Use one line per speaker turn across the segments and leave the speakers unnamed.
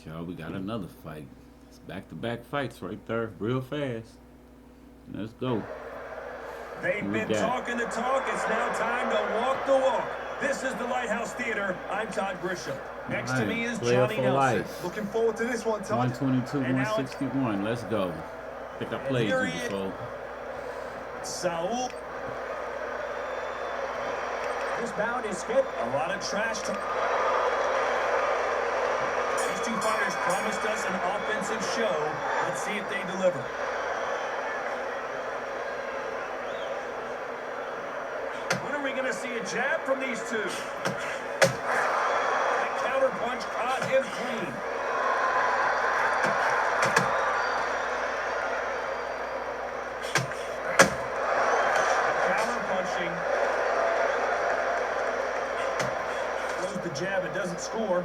y'all. We got another fight. It's back-to-back fights right there, real fast. Let's go.
They've been talking the talk. It's now time to walk the walk. This is the Lighthouse Theater. I'm Todd Grisham. Next to me is Johnny Nelson.
Life.
Looking forward to this one, Todd.
122, 161. Let's go. I think I played you before.
Saul. This bout is hit. A lot of trash talk. These two fighters promised us an offensive show. Let's see if they deliver. When are we going to see a jab from these two? That counter punch caught him clean. Counter punching. Throws the jab, it doesn't score.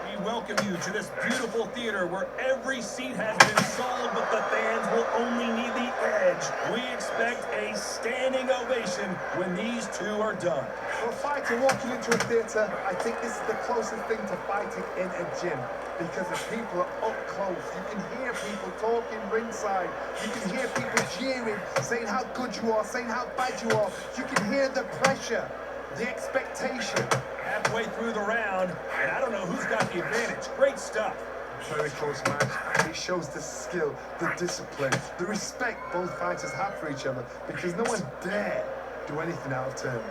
We welcome you to this beautiful theater where every seat has been sold, but the fans will only need the edge. We expect a standing ovation when these two are done.
For a fighter walking into a theatre, I think this is the closest thing to fighting in a gym, because the people are up close. You can hear people talking ringside. You can hear people jeering, saying how good you are, saying how bad you are. You can hear the pressure, the expectation.
Halfway through the round, and I don't know who's got the advantage. Great stuff.
Very close match. It shows the skill, the discipline, the respect both fighters have for each other, because no one dare do anything out of turn.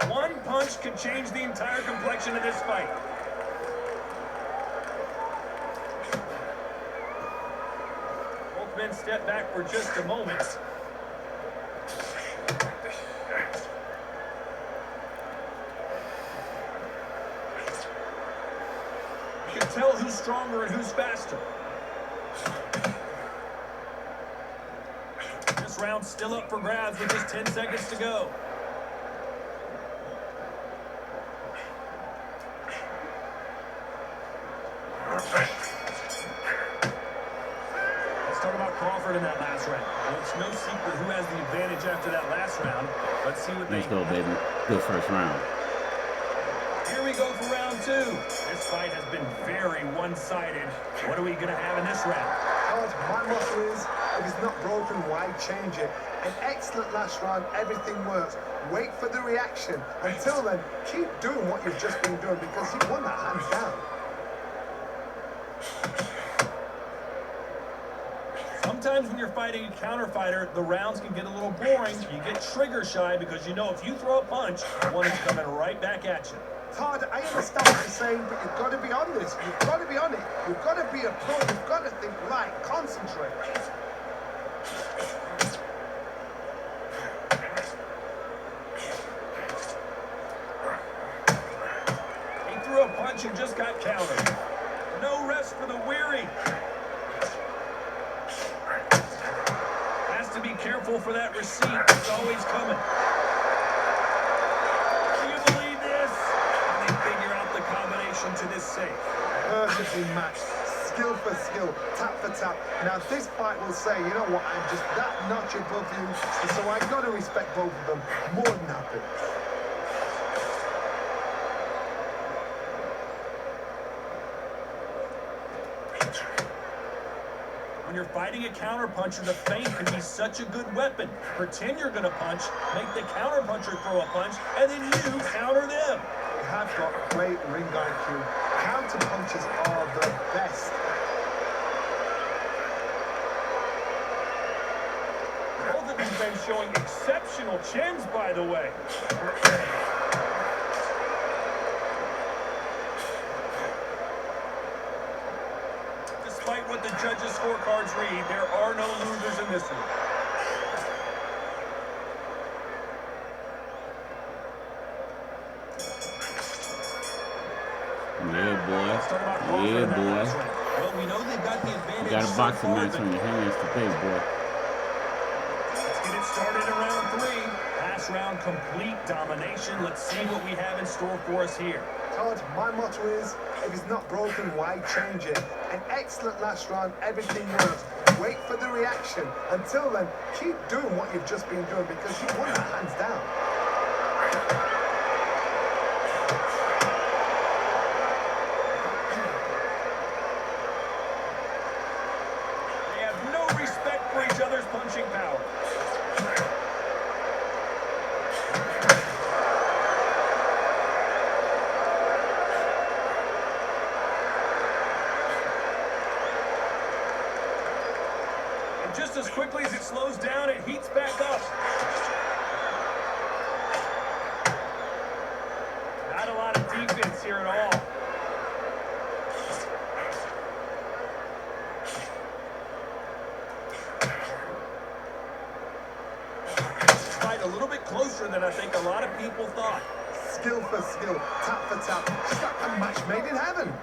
One punch could change the entire complexion of this fight. Both men step back for just a moment. You can tell who's stronger and who's faster. This round's still up for grabs with just 10 seconds to go. Let's talk about Crawford in that last round. Well, it's no secret who has the advantage after that last round. Let's see what
Let's go, baby. Good first round.
Here we go for round two. This fight has been very one-sided. What are we going to have in this round?
My motto is, if it's not broken, why change it? An excellent last round, everything works. Wait for the reaction. Until then, keep doing what you've just been doing, because you won that hands down.
Sometimes when you're fighting a counter fighter, the rounds can get a little boring. You get trigger shy because you know if you throw a punch, one is coming right back at you.
Todd, I understand what you're saying, but you've got to be on this. You've got to be on it. You've got to be a pro. You've got to think right. Concentrate.
He threw a punch and just got countered. No rest for the weary. Has to be careful for that receipt. It's always coming. Do you believe this? Can they figure out the combination to this safe?
Perfectly matched. Skill for skill, tap for tap. Now this fight will say, you know what, I'm just that notch above you, and so I've got to respect both of them more than happy.
When you're fighting a counterpuncher, the feint can be such a good weapon. Pretend you're going to punch, make the counterpuncher throw a punch, and then you counter them.
They have got great ring IQ. Counter punches are the best.
Both of these men showing exceptional chins, by the way. Despite what the judges' scorecards read, there are no losers in this one.
Yeah, boy. Yeah, boy.
Well, we know they've got the advantage.
You got a boxing
so far,
match on your hands to pay, boy.
Let's get it started in round three. Last round, complete domination. Let's see what we have in store for us here.
Todd, my motto is, if it's not broken, why change it? An excellent last round, everything works. Wait for the reaction. Until then, keep doing what you've just been doing because you've won that hands down.
They have no respect for each other's punching power. Just as quickly as it slows down, it heats back up. Not a lot of defense here at all. Fight a little bit closer than I think a lot of people thought.
Skill for skill, tap for tap. Just like a match made in heaven.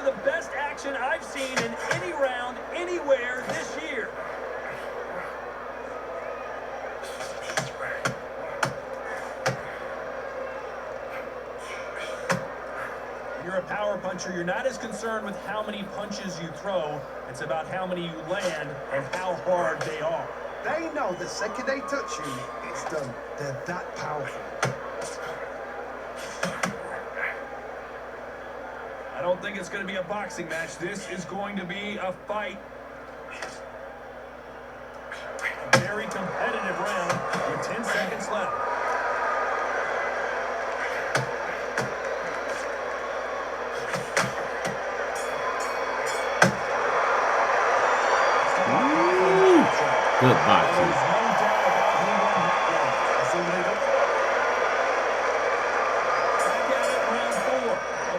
The best action I've seen in any round anywhere this year. You're a power puncher. You're not as concerned with how many punches you throw. It's about how many you land and how hard they are.
They know the second they touch you, it's done. They're that powerful.
I don't think it's going to be a boxing match. This is going to be a fight. A very competitive round with 10 seconds left.
Good boxing.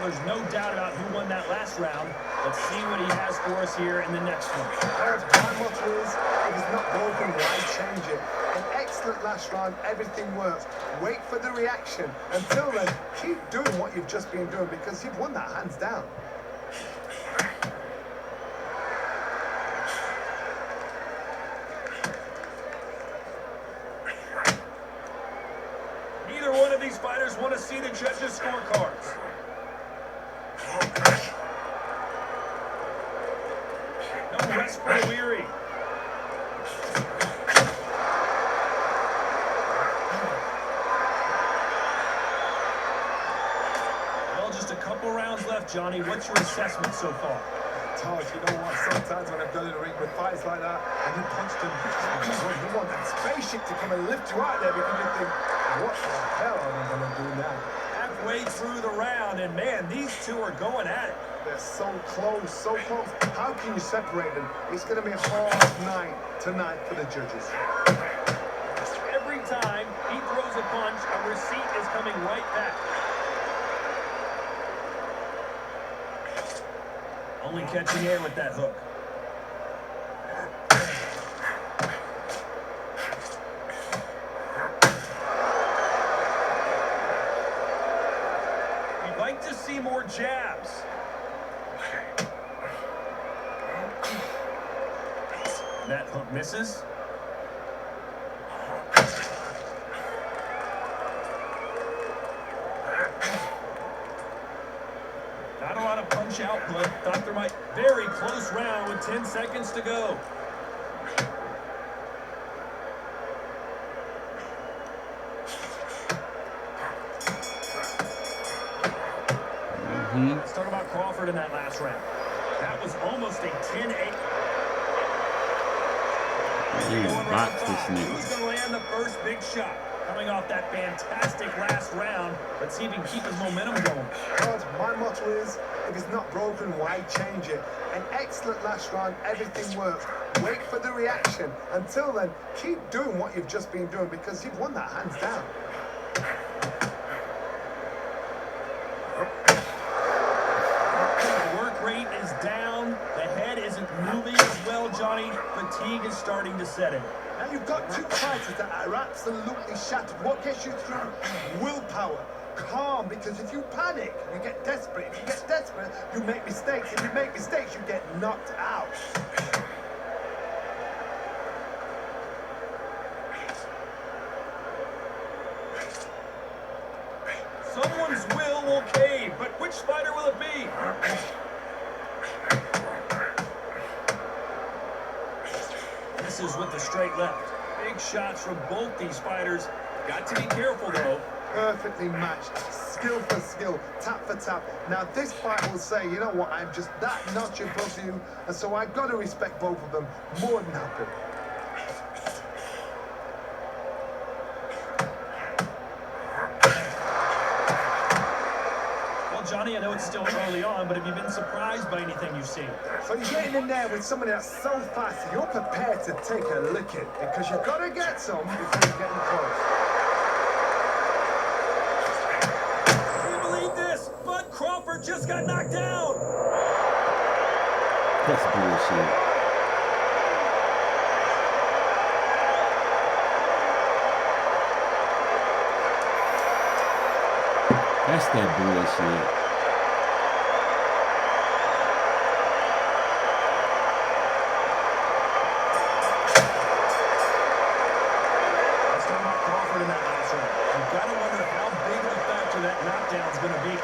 There's no doubt about who won that last round. Let's see what he has for us here in the next one.
My motto is, if it's not broken, why change it? An excellent last round, everything works. Wait for the reaction. Until then, keep doing what you've just been doing because you've won that hands down.
Neither one of these fighters want to see the judges' scorecards. No rest for the weary. Well, just a couple rounds left, Johnny. What's your assessment so far?
Todd, you know what? Sometimes when I've done in the ring with fights like that, and you punch them, you want that spaceship to come and lift you out there because you think, what the hell are they going to do now?
Halfway through the round, and man, these two are going at it.
They're so close, so close. How can you separate them? It's going to be a hard night tonight for the judges.
Every time he throws a punch, a receipt is coming right back. Only catching air with that hook. You'd like to see more jabs. That hook misses. Not a lot of punch output. Thought there might very close round with 10 seconds to go. Let's talk about Crawford in that last round. That was almost a 10-8. Who's going to land the first big shot? Coming off that fantastic last round. Let's see if he can keep his momentum going.
Todd, my motto is, if it's not broken, why change it? An excellent last round, everything works. Wait for the reaction. Until then, keep doing what you've just been doing because you've won that hands down.
The work rate is down. The head isn't moving as well, Johnny. Fatigue is starting to set in.
Now you've got two fighters that are absolutely shattered. What gets you through? Willpower. Calm, because if you panic, you get desperate. If you get desperate, you make mistakes. If you make mistakes, you get knocked out.
will cave, but which fighter will it be? This is with the straight left. Big shots from both these fighters. Got to be careful, though.
Perfectly matched, skill for skill, tap for tap. Now this fight will say, you know what, I'm just that notch above you, and so I've got to respect both of them more than happy.
Well, Johnny, I know it's still early on, but have you been surprised by anything you've seen?
So you're getting in there with somebody that's so fast, you're prepared to take a licking, because you've got to get some before you get close.
Crawford just got knocked down.
That's bullshit. That's that bullshit.
Let's talk about Crawford in that last round. You've got to wonder how big of a factor that knockdown's going to be.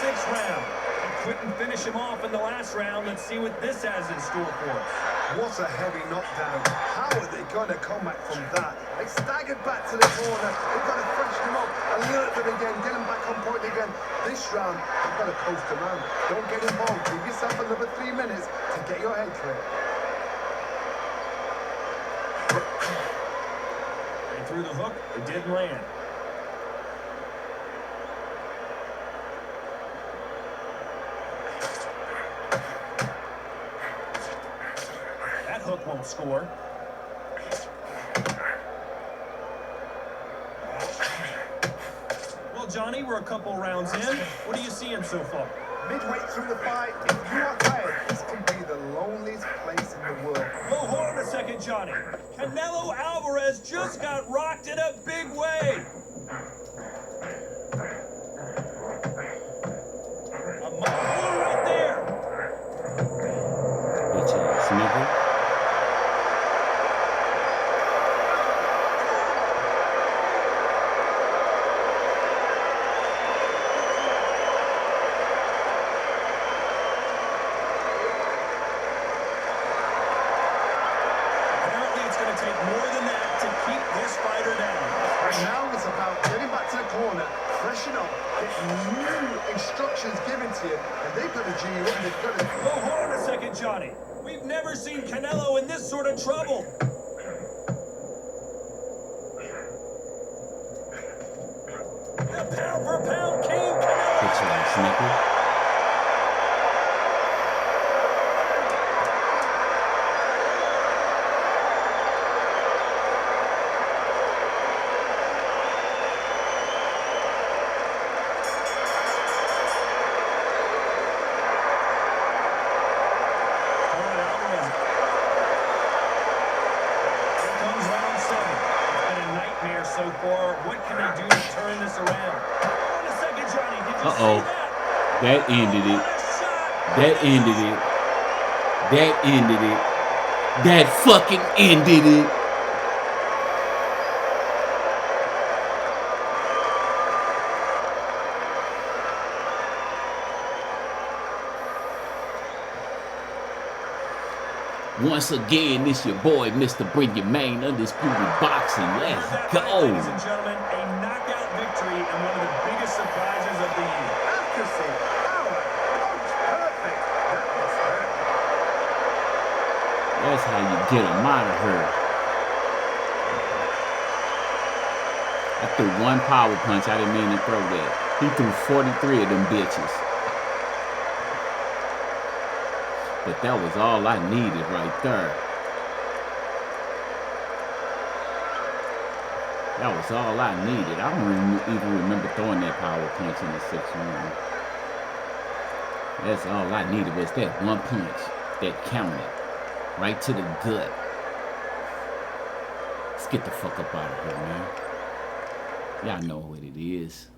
Sixth round. He couldn't finish him off in the last round. Let's see what this has in store for us.
What a heavy knockdown. How are they going to come back from that? They staggered back to the corner. They've got to freshen him up a little bit again, get him back on point again. This round, you've got to coast around. Don't get involved. Give yourself another 3 minutes to get your head clear.
They threw the hook. It didn't land. Hook won't score. Well, Johnny, we're a couple rounds in. What are you seeing so far?
Midway through the fight, if you are tired, this can be the loneliest place in the world.
Well, hold on a second, Johnny. Canelo Alvarez just got rocked in a big way. A mile right there.
Bitch ass nigga.
Instructions given to you, and they've got to G you up. They've got to.
Well, hold on a second, Johnny. We've never seen Canelo in this sort of trouble. The pound for pound king, Canelo.
Bitch ass nigga.
So far, what can they do to turn this around? Hold on a second, Johnny. Did you see that?
That ended it. That ended it. That ended it. That fucking ended it. Once again, this your boy, Mr. Bring Your Main Undisputed Boxing. Let's go.
Ladies and gentlemen, a knockout victory and one of the biggest surprises of the year.
Accuracy, power, punch, perfect. That was perfect.
That's how you get him out of her. I threw one power punch. I didn't mean to throw that. He threw 43 of them bitches. But that was all I needed right there. That was all I needed. I don't even remember throwing that power punch in the 6th round. That's all I needed was that one punch that counted. Right to the gut. Let's get the fuck up out of here, man. Y'all know what it is.